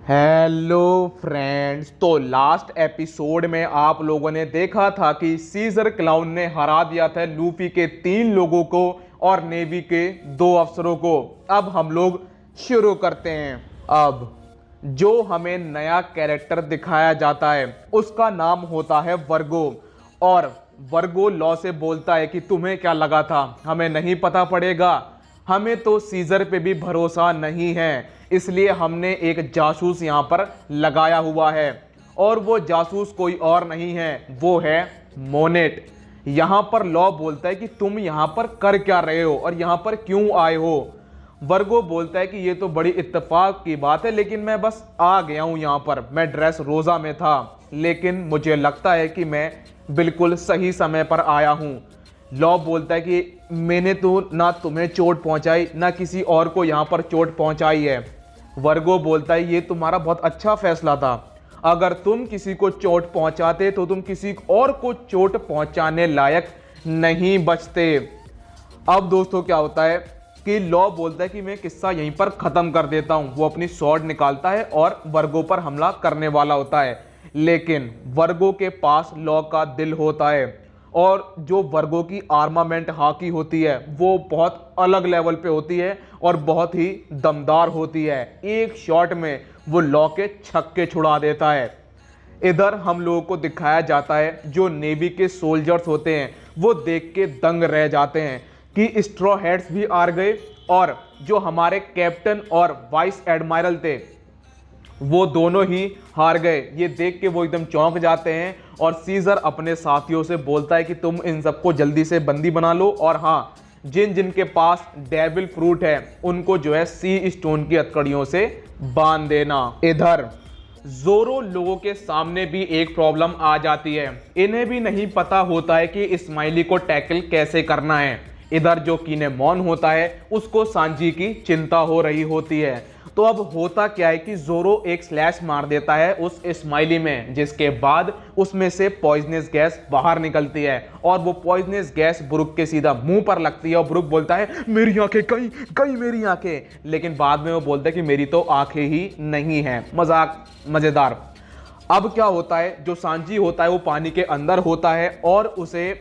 Hello friends. तो last episode में आप लोगों ने देखा था कि सीजर क्लाउन ने हरा दिया था लूफी के 3 लोगों को और नेवी के 2 अफसरों को। अब हम लोग शुरू करते हैं। अब जो हमें नया कैरेक्टर दिखाया जाता है उसका नाम होता है वर्गो। और वर्गो लॉ से बोलता है कि तुम्हें क्या लगा था हमें नहीं पता पड़ेगा, हमें तो सीजर पे भी भरोसा नहीं है, इसलिए हमने एक जासूस यहाँ पर लगाया हुआ है। और वो जासूस कोई और नहीं है, वो है मोनेट। यहाँ पर लॉ बोलता है कि तुम यहाँ पर कर क्या रहे हो और यहाँ पर क्यों आए हो। वर्गो बोलता है कि ये तो बड़ी इत्तेफाक की बात है, लेकिन मैं बस आ गया हूँ यहाँ पर। मैं ड्रेस रोज़ा में था, लेकिन मुझे लगता है कि मैं बिल्कुल सही समय पर आया हूँ। लॉ बोलता है कि मैंने तो ना तुम्हें चोट पहुंचाई ना किसी और को यहाँ पर चोट पहुंचाई है। वर्गो बोलता है ये तुम्हारा बहुत अच्छा फैसला था, अगर तुम किसी को चोट पहुंचाते तो तुम किसी और को चोट पहुंचाने लायक नहीं बचते। अब दोस्तों क्या होता है कि लॉ बोलता है कि मैं किस्सा यहीं पर ख़त्म कर देता हूं। वो अपनी स्वॉर्ड निकालता है और वर्गो पर हमला करने वाला होता है, लेकिन वर्गो के पास लॉ का दिल होता है। और जो वर्गो की आर्मामेंट हाकी होती है वो बहुत अलग लेवल पे होती है और बहुत ही दमदार होती है। एक शॉट में वो लॉ के छक्के छुड़ा देता है। इधर हम लोगों को दिखाया जाता है जो नेवी के सोल्जर्स होते हैं वो देख के दंग रह जाते हैं कि स्ट्रॉ हेड्स भी आ गए, और जो हमारे कैप्टन और वाइस एडमायरल थे वो दोनों ही हार गए। ये देख के वो एकदम चौंक जाते हैं और सीजर अपने साथियों से बोलता है कि तुम इन सबको जल्दी से बंदी बना लो, और हाँ, जिन जिन के पास डेविल फ्रूट है उनको जो है सी स्टोन की हथकड़ियों से बांध देना। इधर जोरो लोगों के सामने भी एक प्रॉब्लम आ जाती है। इन्हें भी नहीं पता होता है कि इस्माइली को टैकल कैसे करना है। इधर जो किनेमोन होता है उसको सांजी की चिंता हो रही होती है। तो अब होता क्या है कि जोरो एक स्लैश मार देता है उस इस्माइली में, जिसके बाद उसमें से पॉइजनस गैस बाहर निकलती है और वो पॉइजनस गैस ब्रुक के सीधा मुंह पर लगती है। और ब्रुक बोलता है मेरी आंखें, कहीं कहीं मेरी आंखें, लेकिन बाद में वो बोलता है कि मेरी तो आंखें ही नहीं है। मजाक मजेदार। अब क्या होता है, जो सांजी होता है वो पानी के अंदर होता है और उसे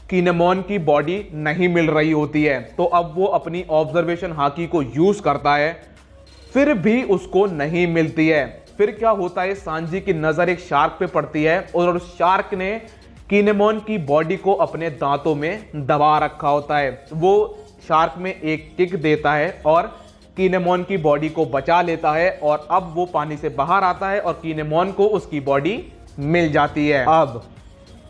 किनेमोन की बॉडी नहीं मिल रही होती है। तो अब वो अपनी ऑब्जर्वेशन हाकी को यूज करता है, फिर भी उसको नहीं मिलती है। फिर क्या होता है, सांजी की नजर एक शार्क पे पड़ती है और उस शार्क ने किनेमोन की बॉडी को अपने दांतों में दबा रखा होता है। वो शार्क में एक किक देता है और किनेमोन की बॉडी को बचा लेता है, और अब वो पानी से बाहर आता है और किनेमोन को उसकी बॉडी मिल जाती है। अब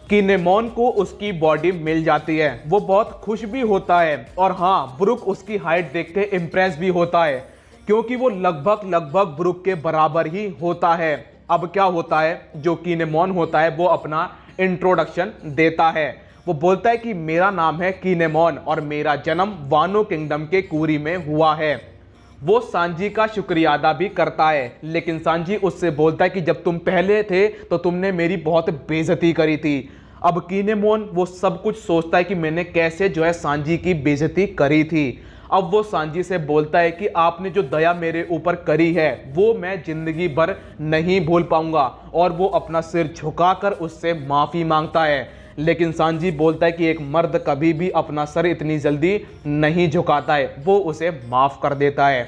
किनेमोन को उसकी बॉडी मिल जाती है, वो बहुत खुश भी होता है, और हाँ, ब्रुक उसकी हाइट देख के इंप्रेस भी होता है क्योंकि वो लगभग ब्रुक के बराबर ही होता है। अब क्या होता है, जो किनेमोन होता है वो अपना इंट्रोडक्शन देता है। वो बोलता है कि मेरा नाम है किनेमोन और मेरा जन्म वानो किंगडम के कूरी में हुआ है। वो सांजी का शुक्रिया अदा भी करता है, लेकिन सांजी उससे बोलता है कि जब तुम पहले थे तो तुमने मेरी बहुत बेइज्जती करी थी। अब किनेमोन वो सब कुछ सोचता है कि मैंने कैसे जो है सांजी की बेइज्जती करी थी। अब वो सांजी से बोलता है कि आपने जो दया मेरे ऊपर करी है वो मैं जिंदगी भर नहीं भूल पाऊंगा, और वो अपना सिर झुकाकर उससे माफी मांगता है। लेकिन सांजी बोलता है कि एक मर्द कभी भी अपना सर इतनी जल्दी नहीं झुकाता है, वो उसे माफ कर देता है।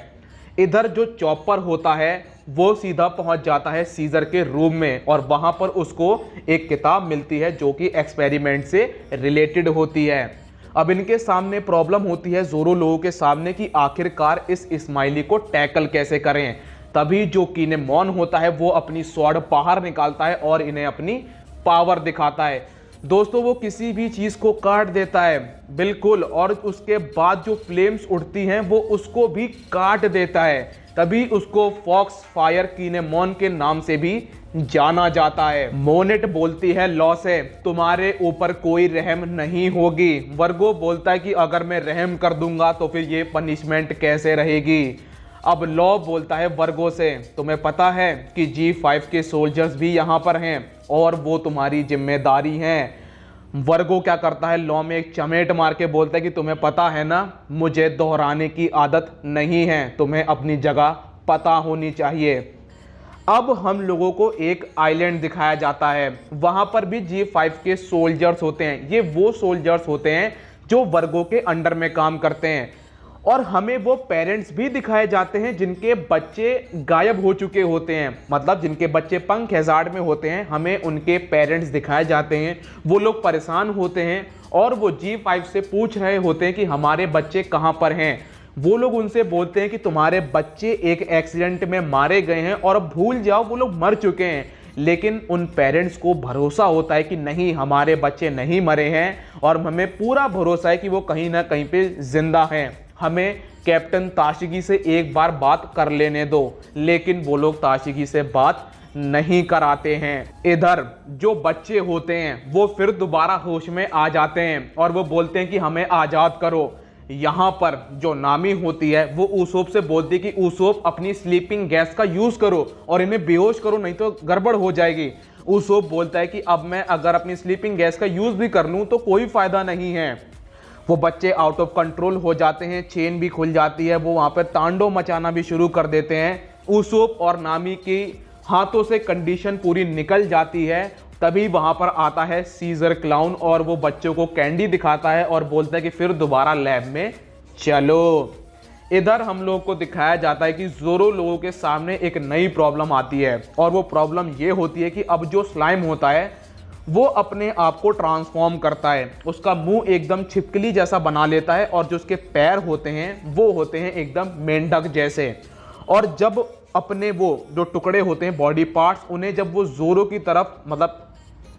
इधर जो चॉपर होता है वो सीधा पहुंच जाता है सीजर के रूम में, और वहां पर उसको एक किताब मिलती है जो कि एक्सपेरिमेंट से रिलेटेड होती है। अब इनके सामने प्रॉब्लम होती है जोरो लोगों के सामने कि आखिरकार इस इस्माइली को टैकल कैसे करें। तभी जो किनेमोन होता है वो अपनी स्वॉर्ड बाहर निकालता है और इन्हें अपनी पावर दिखाता है। दोस्तों, वो किसी भी चीज को काट देता है, बिल्कुल, और उसके बाद जो फ्लेम्स उठती हैं वो उसको भी काट देता है। तभी उसको फॉक्स फायर किनेमोन के नाम से भी जाना जाता है। मोनेट बोलती है लॉ से तुम्हारे ऊपर कोई रहम नहीं होगी। वर्गो बोलता है कि अगर मैं रहम कर दूंगा तो फिर ये पनिशमेंट कैसे रहेगी। अब लॉ बोलता है वर्गो से तुम्हें पता है कि G5 के सोल्जर्स भी यहाँ पर हैं और वो तुम्हारी जिम्मेदारी हैं। वर्गो क्या करता है, लॉ में एक चमेट मार के बोलता है कि तुम्हें पता है ना, मुझे दोहराने की आदत नहीं है, तुम्हें अपनी जगह पता होनी चाहिए। अब हम लोगों को एक आइलैंड दिखाया जाता है, वहां पर भी G5 के सोल्जर्स होते हैं। ये वो सोल्जर्स होते हैं जो वर्गों के अंडर में काम करते हैं। और हमें वो पेरेंट्स भी दिखाए जाते हैं जिनके बच्चे गायब हो चुके होते हैं, मतलब जिनके बच्चे पंख हैजार्ड में होते हैं, हमें उनके पेरेंट्स दिखाए जाते हैं। वो लोग परेशान होते हैं और वो G5 से पूछ रहे होते हैं कि हमारे बच्चे कहाँ पर हैं। वो लोग उनसे बोलते हैं कि तुम्हारे बच्चे एक एक्सीडेंट में मारे गए हैं और भूल जाओ वो लोग मर चुके हैं। लेकिन उन पेरेंट्स को भरोसा होता है कि नहीं, हमारे बच्चे नहीं मरे हैं और हमें पूरा भरोसा है कि वो कहीं ना कहीं पे जिंदा हैं। हमें कैप्टन ताशिगी से एक बार बात कर लेने दो। लेकिन वो लोग ताशिगी से बात नहीं कराते हैं। इधर जो बच्चे होते हैं वो फिर दोबारा होश में आ जाते हैं और वो बोलते हैं कि हमें आज़ाद करो। यहाँ पर जो नामी होती है वो ऊसोप से बोलती है कि ऊसोप अपनी स्लीपिंग गैस का यूज़ करो और इन्हें बेहोश करो, नहीं तो गड़बड़ हो जाएगी। ऊसोप बोलता है कि अब मैं अगर अपनी स्लीपिंग गैस का यूज़ भी कर लूँ तो कोई फ़ायदा नहीं है। वो बच्चे आउट ऑफ कंट्रोल हो जाते हैं, चेन भी खुल जाती है, वो वहाँ पर तांडव मचाना भी शुरू कर देते हैं। ऊसोप और नामी की हाथों से कंडीशन पूरी निकल जाती है। तभी वहां पर आता है सीजर क्लाउन और वो बच्चों को कैंडी दिखाता है और बोलता है कि फिर दोबारा लैब में चलो। इधर हम लोग को दिखाया जाता है कि ज़ोरो लोगों के सामने एक नई प्रॉब्लम आती है और वो प्रॉब्लम ये होती है कि अब जो स्लाइम होता है वो अपने आप को ट्रांसफॉर्म करता है। उसका मुंह एकदम छिपकली जैसा बना लेता है और जो उसके पैर होते हैं वो होते हैं एकदम मेंढक जैसे। और जब अपने वो जो टुकड़े होते हैं बॉडी पार्ट्स, उन्हें जब वो ज़ोरो की तरफ मतलब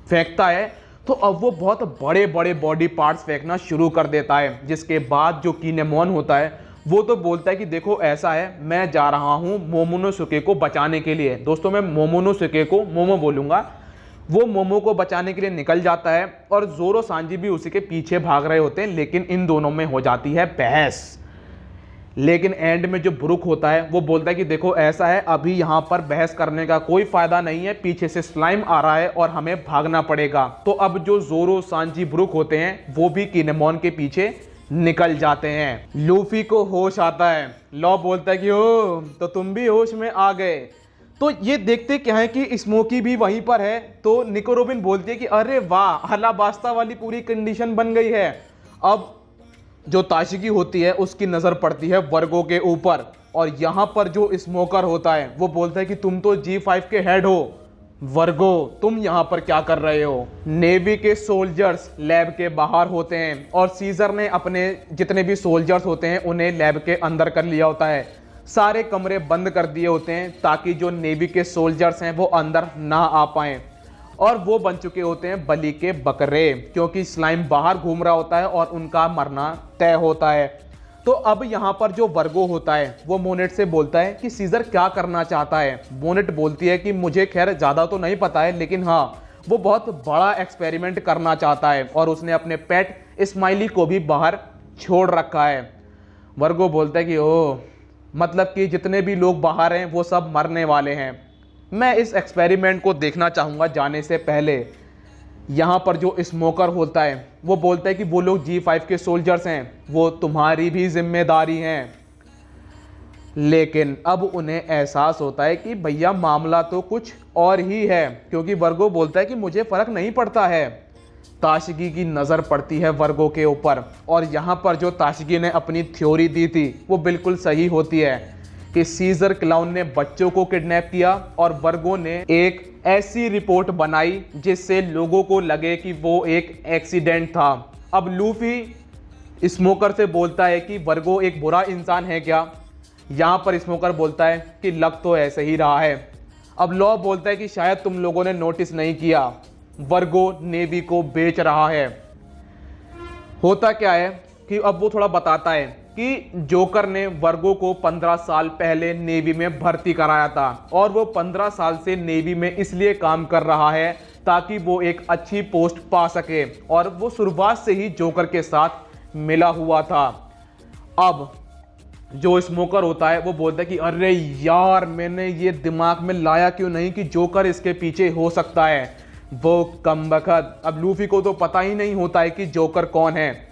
फेंकता है तो अब वो बहुत बड़े बड़े बॉडी पार्ट्स फेंकना शुरू कर देता है। जिसके बाद जो किनेमोन होता है वो तो बोलता है कि देखो ऐसा है, मैं जा रहा हूँ मोमोनोसुके को बचाने के लिए। दोस्तों मैं मोमोनोसुके को मोमो बोलूँगा। वो मोमो को बचाने के लिए निकल जाता है और ज़ोरो सांजी भी उसी के पीछे भाग रहे होते हैं, लेकिन इन दोनों में हो जाती है बहस। लेकिन एंड में जो ब्रुक होता है वो बोलता है कि देखो ऐसा है, अभी यहाँ पर बहस करने का कोई फायदा नहीं है, पीछे से स्लाइम आ रहा है और हमें भागना पड़ेगा। तो अब जो ज़ोरो सांजी ब्रुक होते हैं वो भी किनेमोन के पीछे निकल जाते हैं। लूफी को होश आता है। लॉ बोलता है कि ओ तो तुम भी होश में आ गए। तो ये देखते क्या है कि स्मोकी भी वहीं पर है। तो निको रोबिन बोलती है कि अरे वाह, अलाबास्ता वाली पूरी कंडीशन बन गई है। अब जो ताशिगी होती है उसकी नज़र पड़ती है वर्गो के ऊपर और यहाँ पर जो स्मोकर होता है वो बोलता है कि तुम तो G5 के हेड हो, वर्गो तुम यहाँ पर क्या कर रहे हो। नेवी के सोल्जर्स लैब के बाहर होते हैं और सीजर ने अपने जितने भी सोल्जर्स होते हैं उन्हें लैब के अंदर कर लिया होता है। सारे कमरे बंद कर दिए होते हैं ताकि जो नेवी के सोल्जर्स हैं वो अंदर ना आ पाएँ। और वो बन चुके होते हैं बलि के बकरे, क्योंकि स्लाइम बाहर घूम रहा होता है और उनका मरना तय होता है। तो अब यहाँ पर जो वर्गो होता है वो मोनेट से बोलता है कि सीजर क्या करना चाहता है। मोनेट बोलती है कि मुझे खैर ज़्यादा तो नहीं पता है, लेकिन हाँ वो बहुत बड़ा एक्सपेरिमेंट करना चाहता है और उसने अपने पेट स्माइली को भी बाहर छोड़ रखा है। वर्गो बोलता है कि ओह, मतलब कि जितने भी लोग बाहर हैं वो सब मरने वाले हैं। मैं इस एक्सपेरिमेंट को देखना चाहूँगा जाने से पहले। यहाँ पर जो स्मोकर होता है वो बोलता है कि वो लोग G5 के सोल्जर्स हैं, वो तुम्हारी भी जिम्मेदारी हैं। लेकिन अब उन्हें एहसास होता है कि भैया मामला तो कुछ और ही है, क्योंकि वर्गो बोलता है कि मुझे फ़र्क नहीं पड़ता है। ताशिगी की नज़र पड़ती है वर्गो के ऊपर और यहाँ पर जो ताशिगी ने अपनी थ्योरी दी थी वो बिल्कुल सही होती है कि सीजर क्लाउन ने बच्चों को किडनैप किया और वर्गो ने एक ऐसी रिपोर्ट बनाई जिससे लोगों को लगे कि वो एक एक्सीडेंट था। अब लूफी स्मोकर से बोलता है कि वर्गो एक बुरा इंसान है क्या। यहाँ पर स्मोकर बोलता है कि लग तो ऐसे ही रहा है। अब लॉ बोलता है कि शायद तुम लोगों ने नोटिस नहीं किया, वर्गो नेवी को बेच रहा है। होता क्या है कि अब वो थोड़ा बताता है कि जोकर ने वर्गो को 15 साल पहले नेवी में भर्ती कराया था और वो 15 साल से नेवी में इसलिए काम कर रहा है ताकि वो एक अच्छी पोस्ट पा सके और वो शुरुआत से ही जोकर के साथ मिला हुआ था। अब जो स्मोकर होता है वो बोलता है कि अरे यार, मैंने ये दिमाग में लाया क्यों नहीं कि जोकर इसके पीछे हो सकता है। वो कमबख्त, अब लूफी को तो पता ही नहीं होता है कि जोकर कौन है।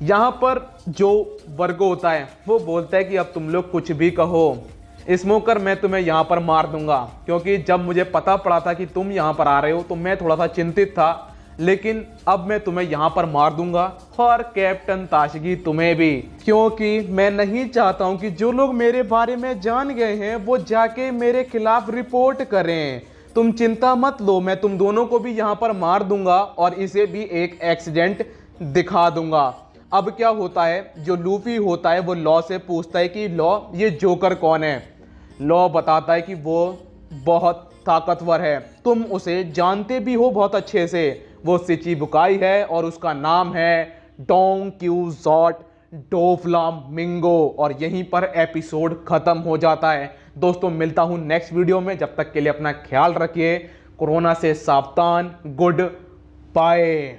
यहाँ पर जो वर्गो होता है वो बोलता है कि अब तुम लोग कुछ भी कहो, स्मोकर मैं तुम्हें यहाँ पर मार दूंगा, क्योंकि जब मुझे पता पड़ा था कि तुम यहाँ पर आ रहे हो तो मैं थोड़ा सा चिंतित था, लेकिन अब मैं तुम्हें यहाँ पर मार दूंगा और कैप्टन ताशगी तुम्हें भी, क्योंकि मैं नहीं चाहता हूँ कि जो लोग मेरे बारे में जान गए हैं वो जाके मेरे खिलाफ रिपोर्ट करें। तुम चिंता मत लो, मैं तुम दोनों को भी यहाँ पर मार दूंगा और इसे भी एक एक्सीडेंट दिखा दूंगा। अब क्या होता है, जो लूफी होता है वो लॉ से पूछता है कि लॉ ये जोकर कौन है। लॉ बताता है कि वो बहुत ताकतवर है, तुम उसे जानते भी हो बहुत अच्छे से, वो शिचिबुकाई है और उसका नाम है डोंग क्यूजॉट डोफ्लामिंगो। और यहीं पर एपिसोड खत्म हो जाता है। दोस्तों मिलता हूं नेक्स्ट वीडियो में, जब तक के लिए अपना ख्याल रखिए, कोरोना से सावधान, गुड बाय।